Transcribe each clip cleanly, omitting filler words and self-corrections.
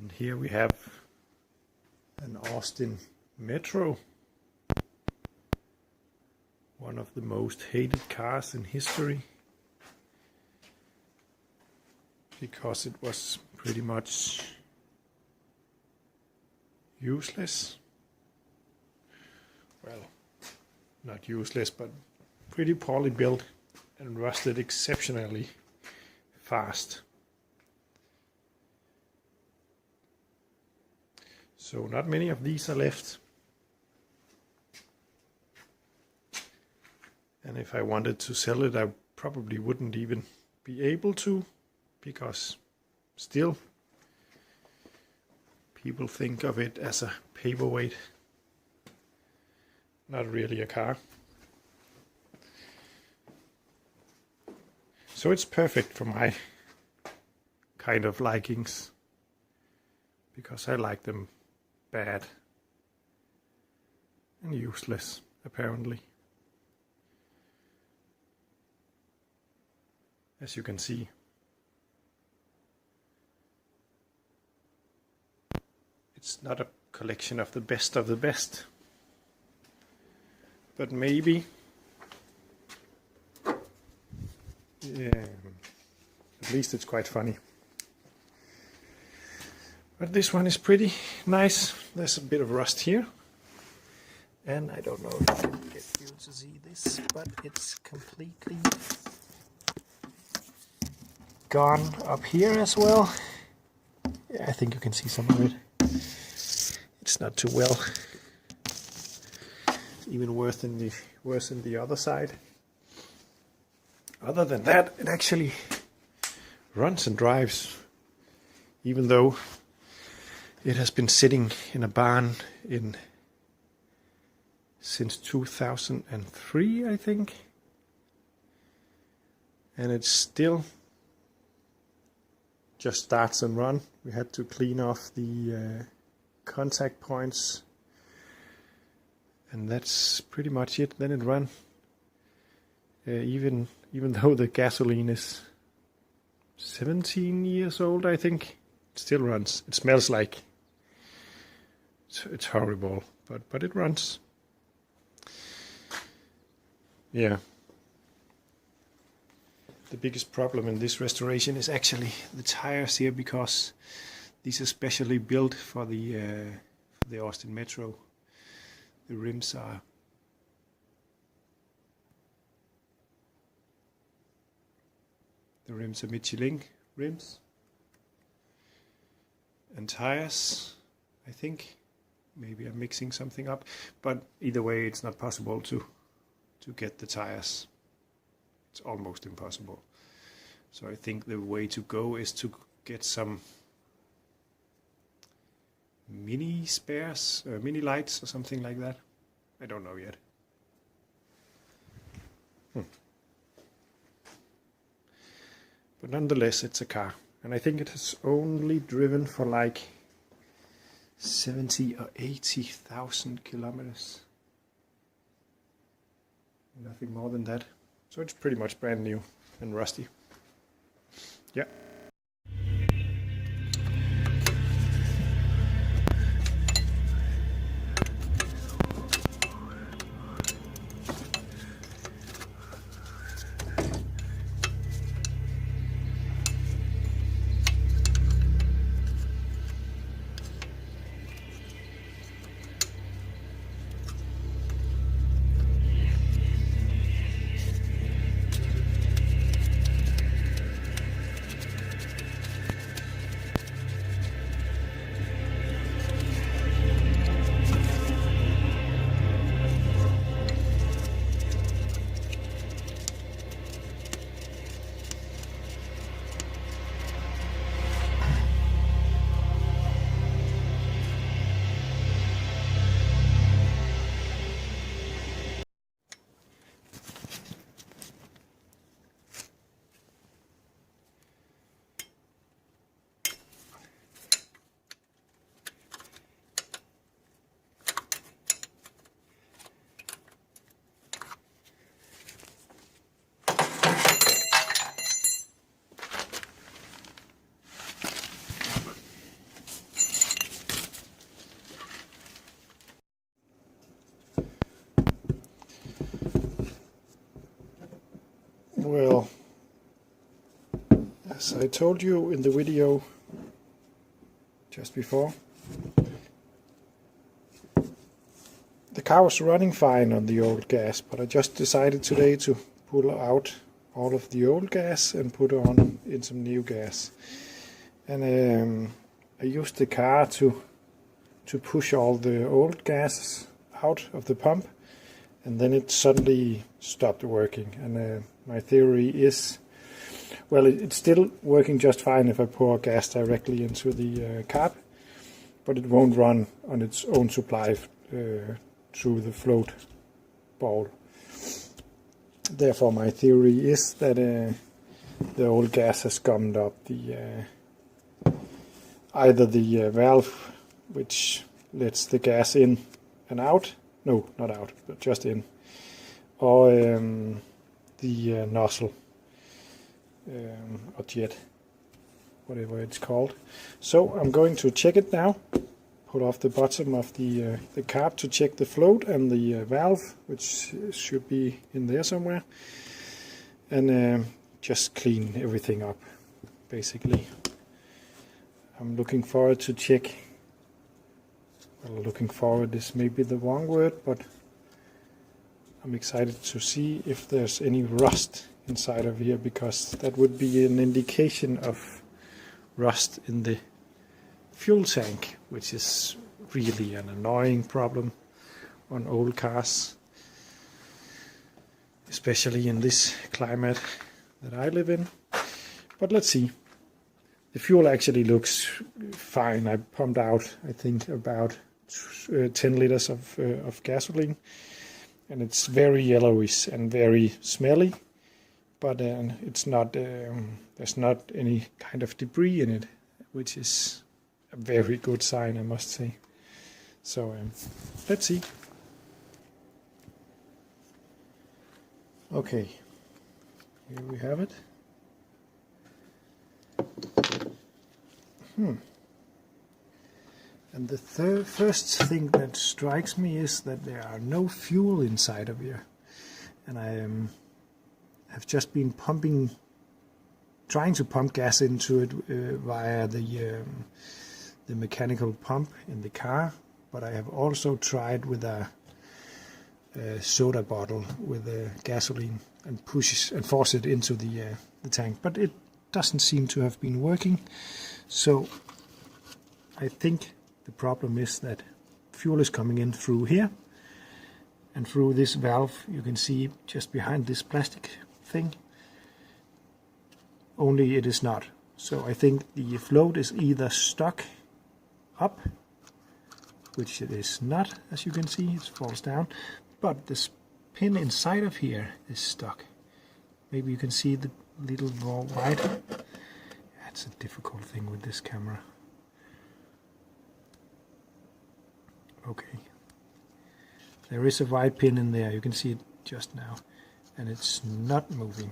And here we have an Austin Metro, one of the most hated cars in history, because it was pretty much useless. Well, not useless, but pretty poorly built and rusted exceptionally fast. So not many of these are left. And if I wanted to sell it, I probably wouldn't even be able to, because still people think of it as a paperweight, not really a car. So it's perfect for my kind of likings, because I like them bad and useless, apparently. As you can see. It's not a collection of the best, but maybe at least it's quite funny. But this one is pretty nice. There's a bit of rust here, and I don't know if I can get you to see this, but it's completely gone up here as well. Yeah, I think you can see some of it. It's not too well. It's even worse than the other side. Other than that, it actually runs and drives, even though it has been sitting in a barn since 2003, I think. And it still just starts and runs. We had to clean off the contact points, and that's pretty much it. Then it runs. Even though the gasoline is 17 years old, I think, it still runs. It smells like it's horrible, but it runs. Yeah. The biggest problem in this restoration is actually the tires here, because these are specially built for the Austin Metro. The rims are Michelin rims and tires, I think. Maybe I'm mixing something up, but either way, it's not possible to get the tires. It's almost impossible. So I think the way to go is to get some mini spares, mini lights or something like that. I don't know yet. But nonetheless, it's a car. And I think it has only driven for like 70 or 80,000 kilometers. Nothing more than that. So it's pretty much brand new and rusty. Yeah. As I told you in the video just before, the car was running fine on the old gas, but I just decided today to pull out all of the old gas and put on in some new gas. And I used the car to push all the old gas out of the pump, and then it suddenly stopped working. And my theory is, well, it's still working just fine if I pour gas directly into the carb, but it won't run on its own supply through the float ball. Therefore, my theory is that the old gas has gummed up the either the valve which lets the gas in and out, no, not out, but just in, or the nozzle or jet, whatever it's called. So I'm going to check it now. Pull off the bottom of the carb to check the float and the valve, which should be in there somewhere, and just clean everything up, basically. I'm looking forward to check. Well, looking forward is maybe the wrong word, but I'm excited to see if there's any rust inside of here, because that would be an indication of rust in the fuel tank, which is really an annoying problem on old cars, especially in this climate that I live in. But let's see. The fuel actually looks fine. I pumped out, I think, about 10 liters of gasoline, and it's very yellowish and very smelly, but it's not. There's not any kind of debris in it, which is a very good sign, I must say. So let's see. Okay, here we have it. And the first thing that strikes me is that there are no fuel inside of here, and I have just been trying to pump gas into it via the mechanical pump in the car, but I have also tried with a soda bottle with gasoline and force it into the tank, but it doesn't seem to have been working. So I think the problem is that fuel is coming in through here and through this valve. You can see just behind this plastic thing, only it is not. So I think the float is either stuck up, which it is not, as you can see, it falls down, but this pin inside of here is stuck. Maybe you can see the little more white. That's a difficult thing with this camera. Okay, there is a white pin in there, you can see it just now, and it's not moving.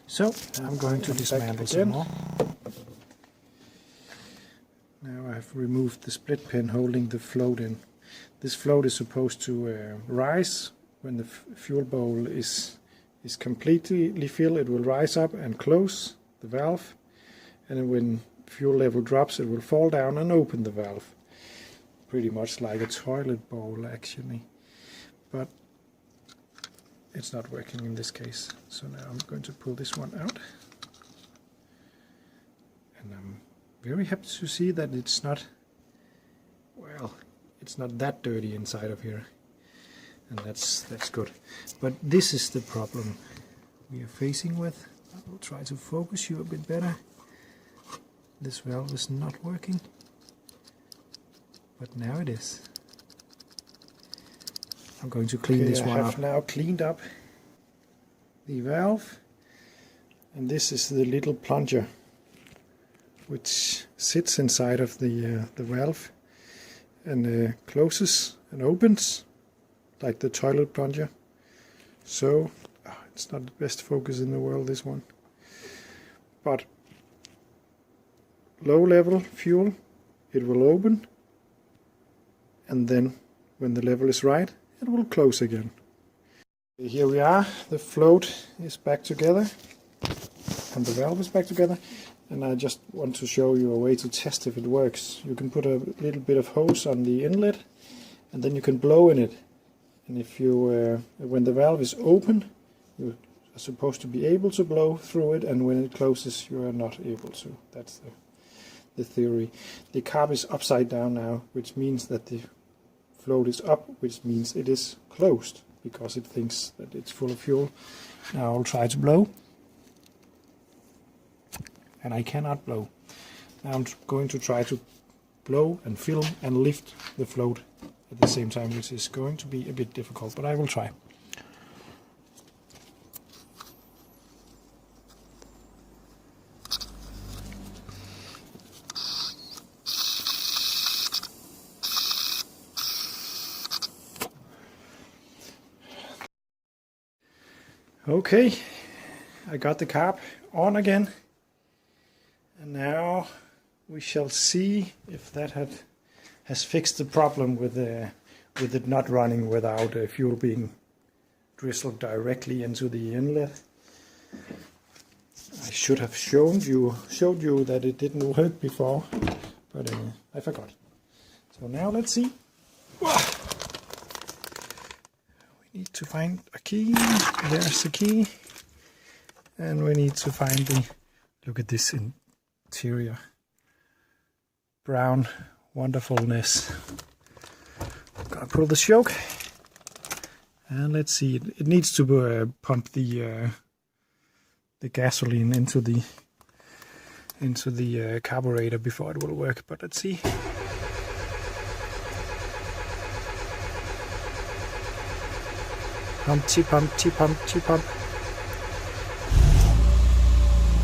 So I'm going to dismantle some more. Now I've removed the split pin holding the float in. This float is supposed to rise when the fuel bowl is completely filled. It will rise up and close the valve, and then when fuel level drops, it will fall down and open the valve. Pretty much like a toilet bowl, actually, but it's not working in this case. So now I'm going to pull this one out, and I'm very happy to see that it's not, well, it's not that dirty inside of here, and that's good. But this is the problem we are facing with. I will try to focus you a bit better. This valve is not working, but now it is. I'm going to clean this one up. I have now cleaned up the valve, and this is the little plunger which sits inside of the valve and closes and opens like the toilet plunger. So it's not the best focus in the world, this one, but low level fuel, it will open, and then when the level is right, it will close again. Here we are, the float is back together. and the valve is back together. And I just want to show you a way to test if it works. You can put a little bit of hose on the inlet, and then you can blow in it. And if you, when the valve is open, you are supposed to be able to blow through it, and when it closes, you are not able to. That's the theory. The carb is upside down now, which means that the float is up, which means it is closed, because it thinks that it's full of fuel. Now I'll try to blow. And I cannot blow. Now I'm going to try to blow and film and lift the float at the same time, which is going to be a bit difficult, but I will try. Okay, I got the carb on again. And now we shall see if that has fixed the problem with it not running without fuel being drizzled directly into the inlet. I should have showed you that it didn't work before, but I forgot. So now let's see. We need to find a key. There's the key, and we need to find the. Look at this interior, brown wonderfulness. Gotta pull the yoke, and let's see. It needs to pump the gasoline into the carburetor before it will work. But let's see. Pumpty pumpty pumpty pump.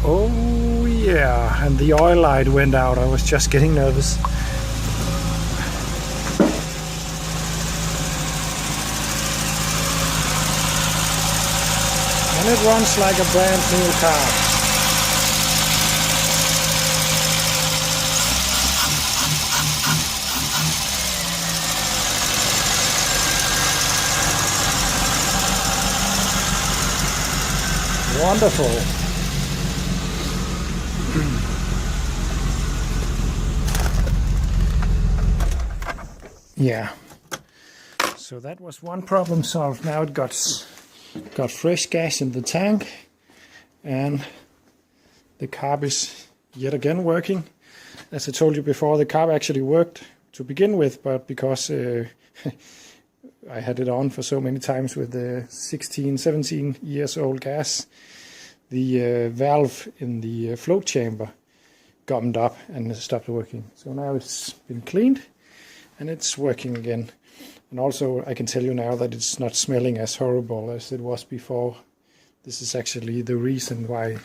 Oh yeah, and the oil light went out. I was just getting nervous. And it runs like a brand new car. Wonderful. Yeah, so that was one problem solved. Now it got fresh gas in the tank, and the carb is yet again working. As I told you before, the carb actually worked to begin with, but because I had it on for so many times with the 16, 17 years old gas, the valve in the float chamber gummed up and stopped working. So now it's been cleaned and it's working again. And also I can tell you now that it's not smelling as horrible as it was before. This is actually the reason why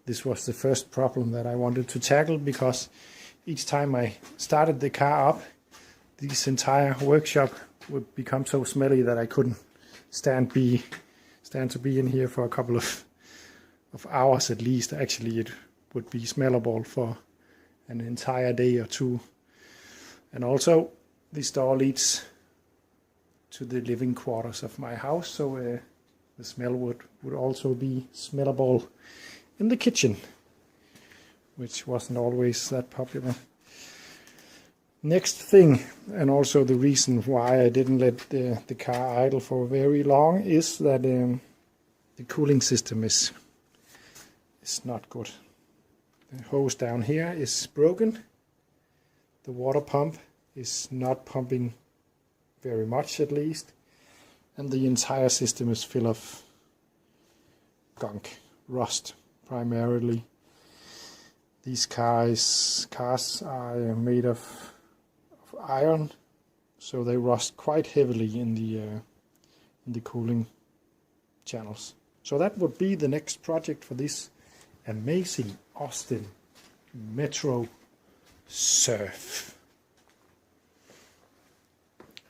this was the first problem that I wanted to tackle, because each time I started the car up, this entire workshop would become so smelly that I couldn't stand to be in here for a couple of hours at least. Actually, it would be smellable for an entire day or two. And also, this door leads to the living quarters of my house, so the smell would also be smellable in the kitchen, which wasn't always that popular. Next thing, and also the reason why I didn't let the car idle for very long, is that the cooling system is not good. The hose down here is broken. The water pump is not pumping very much, at least, and the entire system is full of gunk, rust primarily. These cars are made of iron, so they rust quite heavily in the cooling channels. So that would be the next project for this amazing Austin Metro Surf.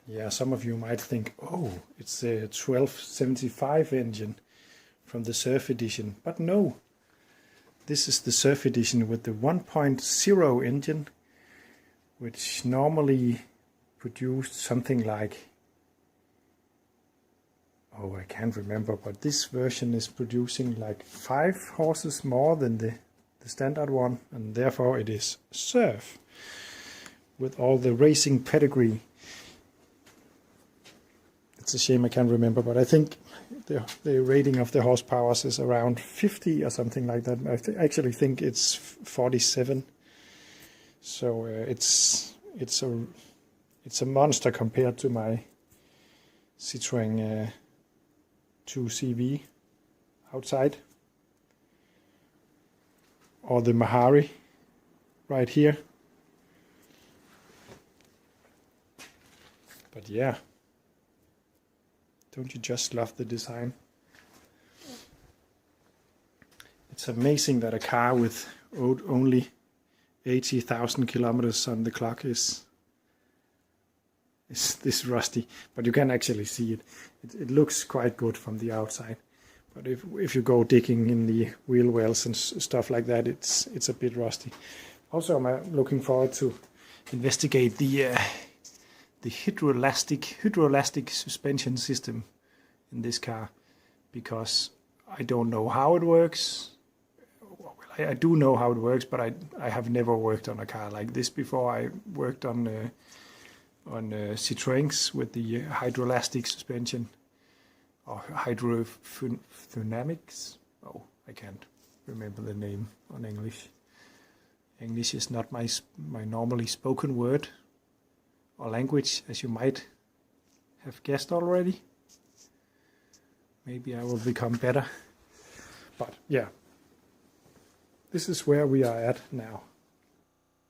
Yeah, some of you might think, oh, it's a 1275 engine from the Surf Edition, but no, this is the Surf Edition with the 1.0 engine, which normally produced something like oh, I can't remember, but this version is producing like 5 horses more than the standard one, and therefore it is Surf with all the racing pedigree. It's a shame I can't remember, but I think the rating of the horsepower is around 50 or something like that. I actually think it's 47. So it's a monster compared to my Citroën 2CV outside, or the Mahari right here. But yeah, don't you just love the design? It's amazing that a car with only 80,000 kilometers on the clock is this rusty, but you can actually see it. It looks quite good from the outside, but if you go digging in the wheel wells and stuff like that, it's a bit rusty. Also, I'm looking forward to investigate the hydroelastic suspension system in this car, because I don't know how it works. Well, I do know how it works, but I have never worked on a car like this before. I worked on Citroëns with the hydroelastic suspension, or hydrodynamics. Oh, I can't remember the name on English. English is not my normally spoken word or language, as you might have guessed already. Maybe I will become better. But yeah, this is where we are at now.